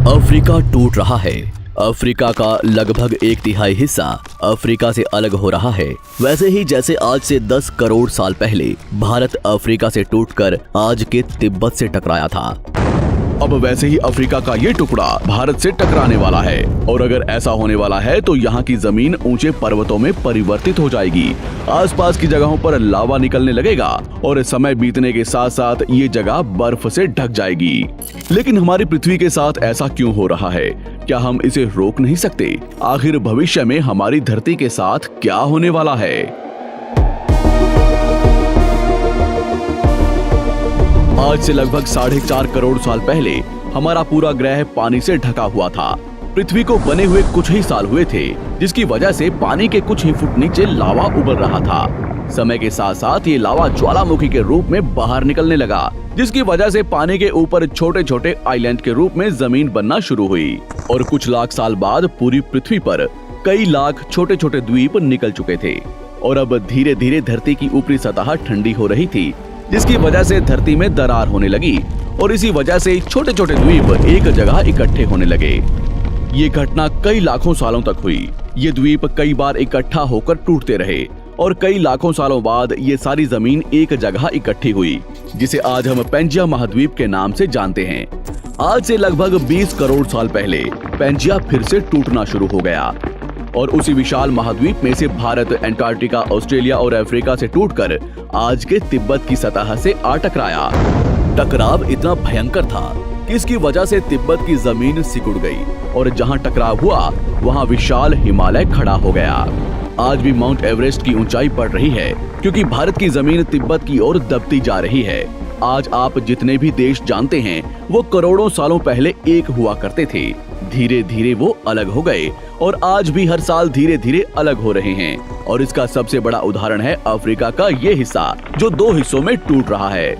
Africa टूट रहा है। अफ्रीका का लगभग 1/3 हिस्सा अफ्रीका से अलग हो रहा है। वैसे ही जैसे आज से 10 करोड़ साल पहले भारत अफ्रीका से टूटकर आज के तिब्बत से टकराया था, अब वैसे ही अफ्रीका का ये टुकड़ा भारत से टकराने वाला है। और अगर ऐसा होने वाला है तो यहाँ की जमीन ऊंचे पर्वतों में परिवर्तित हो जाएगी। आसपास की जगहों पर लावा निकलने लगेगा और समय बीतने के साथ साथ ये जगह बर्फ से ढक जाएगी। लेकिन हमारी पृथ्वी के साथ ऐसा क्यों हो रहा है? क्या हम इसे रोक नहीं सकते? आखिर भविष्य में हमारी धरती के साथ क्या होने वाला है? आज से लगभग 4.5 करोड़ साल पहले हमारा पूरा ग्रह पानी से ढका हुआ था। पृथ्वी को बने हुए कुछ ही साल हुए थे, जिसकी वजह से पानी के कुछ ही फुट नीचे लावा उबल रहा था। समय के साथ साथ ये लावा ज्वालामुखी के रूप में बाहर निकलने लगा, जिसकी वजह से पानी के ऊपर छोटे छोटे आइलैंड के रूप में जमीन बनना शुरू हुई। और कुछ लाख साल बाद पूरी पृथ्वी पर कई लाख छोटे छोटे द्वीप निकल चुके थे और अब धीरे धीरे धरती की ऊपरी सतह ठंडी हो रही थी, जिसकी वजह से धरती में दरार होने लगी और इसी वजह से छोटे छोटे द्वीप एक जगह इकट्ठे होने लगे। ये घटना कई लाखों सालों तक हुई। ये द्वीप कई बार इकट्ठा होकर टूटते रहे और कई लाखों सालों बाद ये सारी जमीन एक जगह इकट्ठी हुई, जिसे आज हम पेंजिया महाद्वीप के नाम से जानते हैं। आज से लगभग 20 करोड़ साल पहले पेंजिया फिर से टूटना शुरू हो गया और उसी विशाल महाद्वीप में से भारत, अंटार्कटिका, ऑस्ट्रेलिया और अफ्रीका से टूटकर आज के तिब्बत की सतह से आ टकराया। टकराव इतना भयंकर था कि इसकी वजह से तिब्बत की जमीन सिकुड़ गई और जहां टकराव हुआ वहां विशाल हिमालय खड़ा हो गया। आज भी माउंट एवरेस्ट की ऊंचाई बढ़ रही है क्योंकि भारत की जमीन तिब्बत की ओर दबती जा रही है। आज आप जितने भी देश जानते हैं वो करोड़ों सालों पहले एक हुआ करते थे। धीरे धीरे वो अलग हो गए और आज भी हर साल धीरे धीरे अलग हो रहे हैं। और इसका सबसे बड़ा उदाहरण है अफ्रीका का ये हिस्सा, जो 2 हिस्सों में टूट रहा है।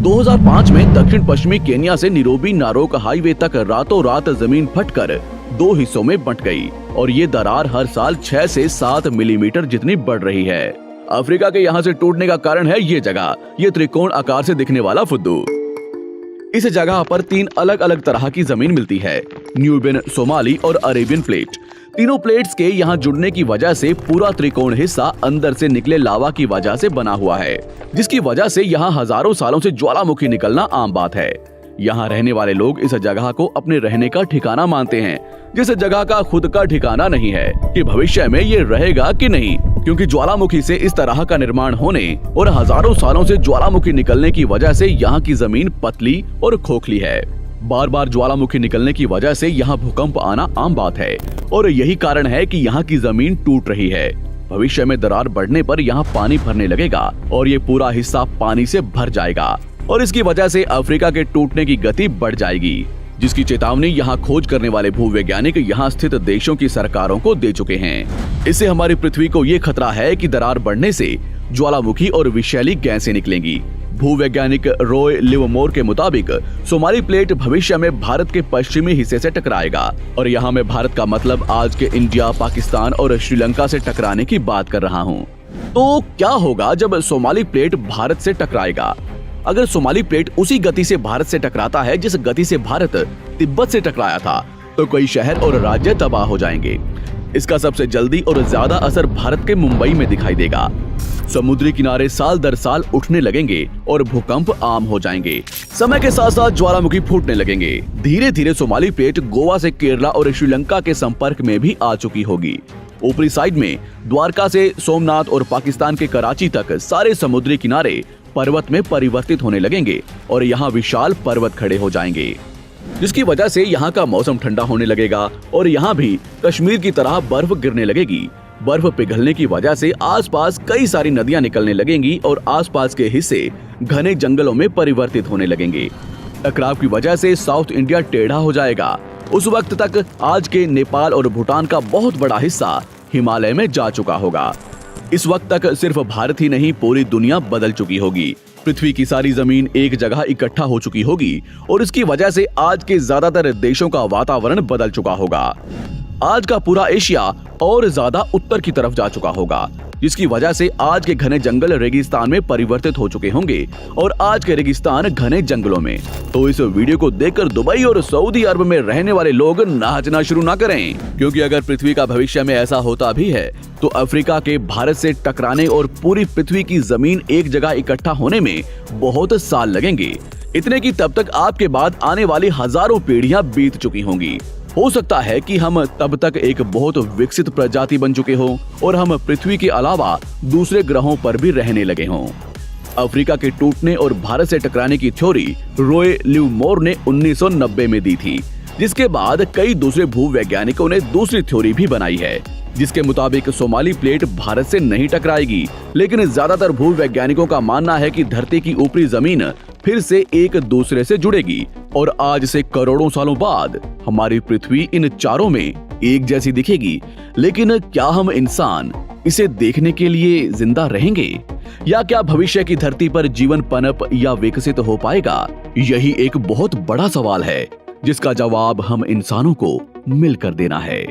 2005 में दक्षिण पश्चिमी केन्या से नीरोबी नारोक हाईवे तक रातों रात जमीन फटकर 2 हिस्सों में बंट गई और ये दरार हर साल 6 से 7 मिलीमीटर जितनी बढ़ रही है। अफ्रीका के यहाँ से टूटने का कारण है ये जगह, ये त्रिकोण आकार से दिखने वाला फुद्दू। इस जगह पर 3 अलग अलग तरह की जमीन मिलती है, न्यूबियन, सोमाली और अरेबियन प्लेट। तीनों प्लेट्स के यहाँ जुड़ने की वजह से पूरा त्रिकोण हिस्सा अंदर से निकले लावा की वजह से बना हुआ है, जिसकी वजह से यहाँ हजारों सालों से ज्वालामुखी निकलना आम बात है। यहाँ रहने वाले लोग इस जगह को अपने रहने का ठिकाना मानते हैं, जिस जगह का खुद का ठिकाना नहीं है कि भविष्य में ये रहेगा कि नहीं, क्योंकि ज्वालामुखी से इस तरह का निर्माण होने और हजारों सालों से ज्वालामुखी निकलने की वजह से यहाँ की जमीन पतली और खोखली है। बार बार ज्वालामुखी निकलने की वजह से यहाँ भूकंप आना आम बात है और यही कारण है कि यहाँ की जमीन टूट रही है। भविष्य में दरार बढ़ने पर यहाँ पानी भरने लगेगा और ये पूरा हिस्सा पानी से भर जाएगा और इसकी वजह से अफ्रीका के टूटने की गति बढ़ जाएगी, जिसकी चेतावनी यहाँ खोज करने वाले भूवैज्ञानिक यहाँ स्थित देशों की सरकारों को दे चुके हैं। इससे हमारी पृथ्वी को ये खतरा है कि दरार बढ़ने से ज्वालामुखी और विषैली गैसें निकलेंगी। भूवैज्ञानिक रॉय लिवमोर के मुताबिक सोमाली प्लेट भविष्य में भारत के पश्चिमी हिस्से से टकराएगा और यहाँ मैं भारत का मतलब आज के इंडिया, पाकिस्तान और श्रीलंका से टकराने की बात कर रहा हूँ। तो क्या होगा जब सोमाली प्लेट भारत से टकराएगा? अगर सोमाली प्लेट उसी गति से भारत से टकराता है जिस गति से भारत तिब्बत से टकराया था, तो कई शहर और राज्य तबाह हो जाएंगे। इसका सबसे जल्दी और ज्यादा असर भारत के मुंबई में दिखाई देगा। समुद्री किनारे साल दर साल उठने लगेंगे और भूकंप आम हो जाएंगे। समय के साथ साथ ज्वालामुखी फूटने लगेंगे। धीरे धीरे सोमाली प्लेट गोवा से केरला और श्रीलंका के संपर्क में भी आ चुकी होगी। ऊपरी साइड में द्वारका से सोमनाथ और पाकिस्तान के कराची तक सारे समुद्री किनारे पर्वत में परिवर्तित होने लगेंगे और यहाँ विशाल पर्वत खड़े हो जाएंगे, जिसकी वजह से यहाँ का मौसम ठंडा होने लगेगा और यहाँ भी कश्मीर की तरह बर्फ गिरने लगेगी। बर्फ पिघलने की वजह से आसपास कई सारी नदियां निकलने लगेंगी और आसपास के हिस्से घने जंगलों में परिवर्तित होने लगेंगे। टकराव की वजह से साउथ इंडिया टेढ़ा हो जाएगा। उस वक्त तक आज के नेपाल और भूटान का बहुत बड़ा हिस्सा हिमालय में जा चुका होगा। इस वक्त तक सिर्फ भारत ही नहीं, पूरी दुनिया बदल चुकी होगी। पृथ्वी की सारी जमीन एक जगह इकट्ठा हो चुकी होगी और इसकी वजह से आज के ज्यादातर देशों का वातावरण बदल चुका होगा। आज का पूरा एशिया और ज्यादा उत्तर की तरफ जा चुका होगा। जिसकी वजह से आज के घने जंगल रेगिस्तान में परिवर्तित हो चुके होंगे और आज के रेगिस्तान घने जंगलों में। तो इस वीडियो को देखकर दुबई और सऊदी अरब में रहने वाले लोग नाचना शुरू ना करें, क्योंकि अगर पृथ्वी का भविष्य में ऐसा होता भी है तो अफ्रीका के भारत से टकराने और पूरी पृथ्वी की जमीन एक जगह इकट्ठा होने में बहुत साल लगेंगे। इतने की तब तक आपके बाद आने वाली हजारों पीढ़ियां बीत चुकी होंगी। हो सकता है कि हम तब तक एक बहुत विकसित प्रजाति बन चुके हों और हम पृथ्वी के अलावा दूसरे ग्रहों पर भी रहने लगे हों। अफ्रीका के टूटने और भारत से टकराने की थ्योरी रॉय लिवमोर ने 1990 में दी थी, जिसके बाद कई दूसरे भूवैज्ञानिकों ने दूसरी थ्योरी भी बनाई है, जिसके मुताबिक सोमाली प्लेट भारत से नहीं टकराएगी। लेकिन ज्यादातर भूवैज्ञानिकों का मानना है कि धरती की ऊपरी जमीन फिर से एक दूसरे से जुड़ेगी और आज से करोड़ों सालों बाद हमारी पृथ्वी इन चारों में एक जैसी दिखेगी। लेकिन क्या हम इंसान इसे देखने के लिए जिंदा रहेंगे, या क्या भविष्य की धरती पर जीवन पनप या विकसित हो पाएगा? यही एक बहुत बड़ा सवाल है जिसका जवाब हम इंसानों को मिलकर देना है।